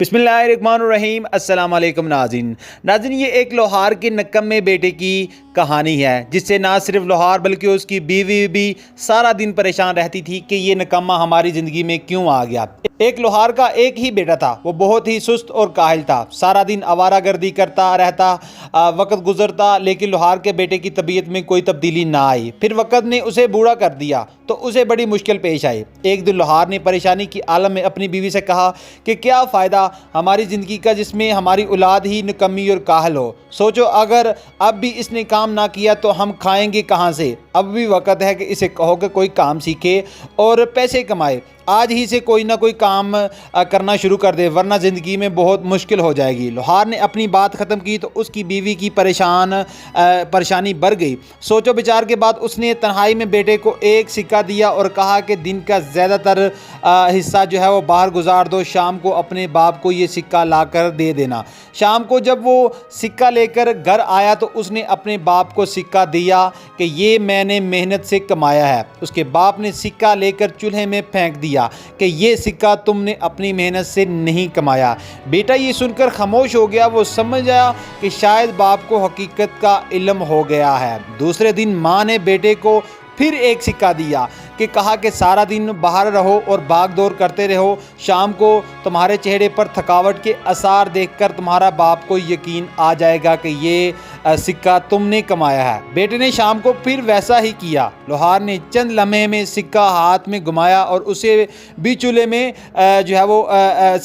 بسم اللہ الرحمن الرحیم۔ السلام علیکم ناظرین، یہ ایک لوہار کے نکمے بیٹے کی کہانی ہے جس سے نہ صرف لوہار بلکہ اس کی بیوی بھی سارا دن پریشان رہتی تھی کہ یہ نکمہ ہماری زندگی میں کیوں آ گیا۔ ایک لوہار کا ایک ہی بیٹا تھا، وہ بہت ہی سست اور کاہل تھا، سارا دن آوارہ گردی کرتا رہتا، وقت گزرتا لیکن لوہار کے بیٹے کی طبیعت میں کوئی تبدیلی نہ آئی۔ پھر وقت نے اسے بوڑھا کر دیا تو اسے بڑی مشکل پیش آئی۔ ایک دن لوہار نے پریشانی کی عالم میں اپنی بیوی سے کہا کہ کیا فائدہ ہماری زندگی کا جس میں ہماری اولاد ہی نکمی اور کاہل ہو۔ سوچو اگر اب بھی اس نے کام نہ کیا تو ہم کھائیں گے کہاں سے؟ اب بھی وقت ہے کہ اسے کہو کہ کوئی کام سیکھے اور پیسے کمائے، آج ہی سے کوئی نہ کوئی کام کرنا شروع کر دے ورنہ زندگی میں بہت مشکل ہو جائے گی۔ لوہار نے اپنی بات ختم کی تو اس کی بیوی کی پریشانی بڑھ گئی۔ سوچو بچار کے بعد اس نے تنہائی میں بیٹے کو ایک سکہ دیا اور کہا کہ دن کا زیادہ تر حصہ جو ہے وہ باہر گزار دو، شام کو اپنے باپ کو یہ سکہ لا کر دے دینا۔ شام کو جب وہ سکہ لے کر گھر آیا تو اس نے اپنے باپ کو سکہ دیا کہ یہ میں نے محنت سے کمایا ہے۔ اس کے باپ نے سکہ لے کر چولہے میں پھینک دیا کہ یہ سکہ تم نے اپنی محنت سے نہیں کمایا۔ بیٹا یہ سن کر خاموش ہو گیا، وہ سمجھ آیا کہ شاید باپ کو حقیقت کا علم ہو گیا ہے۔ دوسرے دن ماں نے بیٹے کو پھر ایک سکہ دیا کہ کہا کہ سارا دن باہر رہو اور بھاگ دور کرتے رہو، شام کو تمہارے چہرے پر تھکاوٹ کے آثار دیکھ کر تمہارا باپ کو یقین آ جائے گا کہ یہ سکہ تم نے کمایا ہے۔ بیٹے نے شام کو پھر ویسا ہی کیا۔ لوہار نے چند لمحے میں سکہ ہاتھ میں گھمایا اور اسے بھی چولہے میں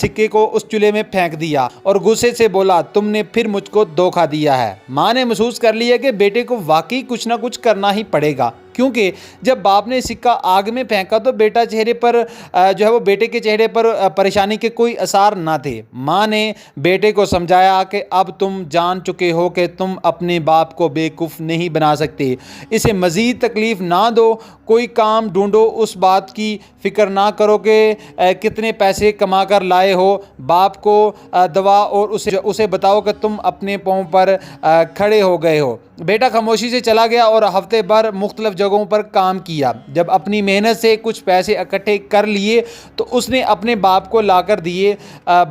سکے کو اس چولہے میں پھینک دیا اور غصے سے بولا تم نے پھر مجھ کو دھوکہ دیا ہے۔ ماں نے محسوس کر لیا کہ بیٹے کو واقعی کچھ نہ کچھ کرنا ہی پڑے گا، کیونکہ جب باپ نے سکہ آگ میں پھینکا تو بیٹے کے چہرے پر پریشانی کے کوئی آثار نہ تھے۔ ماں نے بیٹے کو سمجھایا کہ اب تم جان چکے ہو کہ تم اپنے باپ کو بیوقوف نہیں بنا سکتے، اسے مزید تکلیف نہ دو، کوئی کام ڈھونڈو، اس بات کی فکر نہ کرو کہ کتنے پیسے کما کر لائے ہو، باپ کو دوا اور اسے بتاؤ کہ تم اپنے پاؤں پر کھڑے ہو گئے ہو۔ بیٹا خاموشی سے چلا گیا اور ہفتے بھر مختلف جگہوں پر کام کیا۔ جب اپنی محنت سے کچھ پیسے اکٹھے کر لیے تو اس نے اپنے باپ کو لا کر دیے۔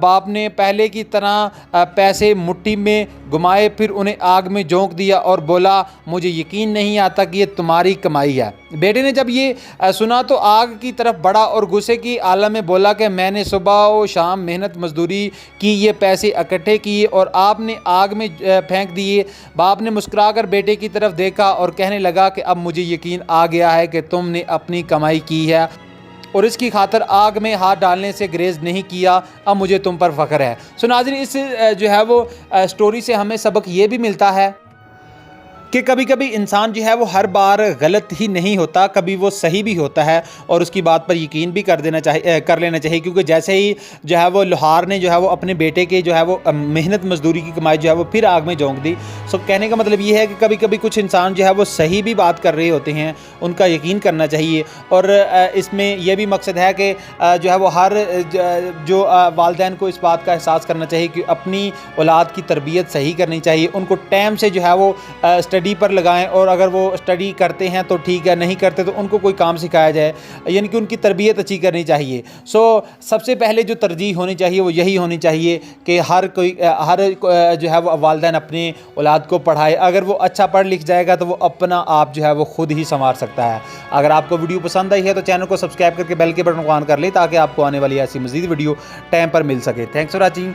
باپ نے پہلے کی طرح پیسے مٹھی میں گھمائے، پھر انہیں آگ میں جھونک دیا اور بولا مجھے یقین نہیں آتا کہ یہ تمہاری کمائی ہے۔ بیٹے نے جب یہ سنا تو آگ کی طرف بڑھا اور غصے کی عالم میں بولا کہ میں نے صبح و شام محنت مزدوری کی، یہ پیسے اکٹھے کیے اور آپ نے آگ میں پھینک دیے۔ باپ نے مسکرا کر بیٹے کی طرف دیکھا اور کہنے لگا کہ اب مجھے یقین آ گیا ہے کہ تم نے اپنی کمائی کی ہے اور اس کی خاطر آگ میں ہاتھ ڈالنے سے گریز نہیں کیا، اب مجھے تم پر فخر ہے۔ ناظرین، اس سٹوری سے ہمیں سبق یہ بھی ملتا ہے کہ کبھی کبھی انسان وہ ہر بار غلط ہی نہیں ہوتا، کبھی وہ صحیح بھی ہوتا ہے اور اس کی بات پر یقین بھی کر لینا چاہیے، کیونکہ جیسے ہی وہ لوہار نے وہ اپنے بیٹے کے وہ محنت مزدوری کی کمائی وہ پھر آگ میں جھونک دی۔ کہنے کا مطلب یہ ہے کہ کبھی کبھی کچھ انسان وہ صحیح بھی بات کر رہے ہوتے ہیں، ان کا یقین کرنا چاہیے۔ اور اس میں یہ بھی مقصد ہے کہ وہ ہر والدین کو اس بات کا احساس کرنا چاہیے کہ اپنی اولاد کی تربیت صحیح کرنی چاہیے، ان کو ٹائم سے وہ اسٹڈی پر لگائیں، اور اگر وہ اسٹڈی کرتے ہیں تو ٹھیک ہے، نہیں کرتے تو ان کو کوئی کام سکھایا جائے، یعنی کہ ان کی تربیت اچھی کرنی چاہیے۔ سب سے پہلے جو ترجیح ہونی چاہیے وہ یہی ہونی چاہیے کہ ہر والدین اپنے اولاد کو پڑھائے۔ اگر وہ اچھا پڑھ لکھ جائے گا تو وہ اپنا آپ وہ خود ہی سنوار سکتا ہے۔ اگر آپ کو ویڈیو پسند آئی ہے تو چینل کو سبسکرائب کر کے بیل کے بٹن کو آن کر لیں تاکہ آپ کو آنے والی ایسی مزید ویڈیو ٹائم پر مل سکے۔ Thanks for watching.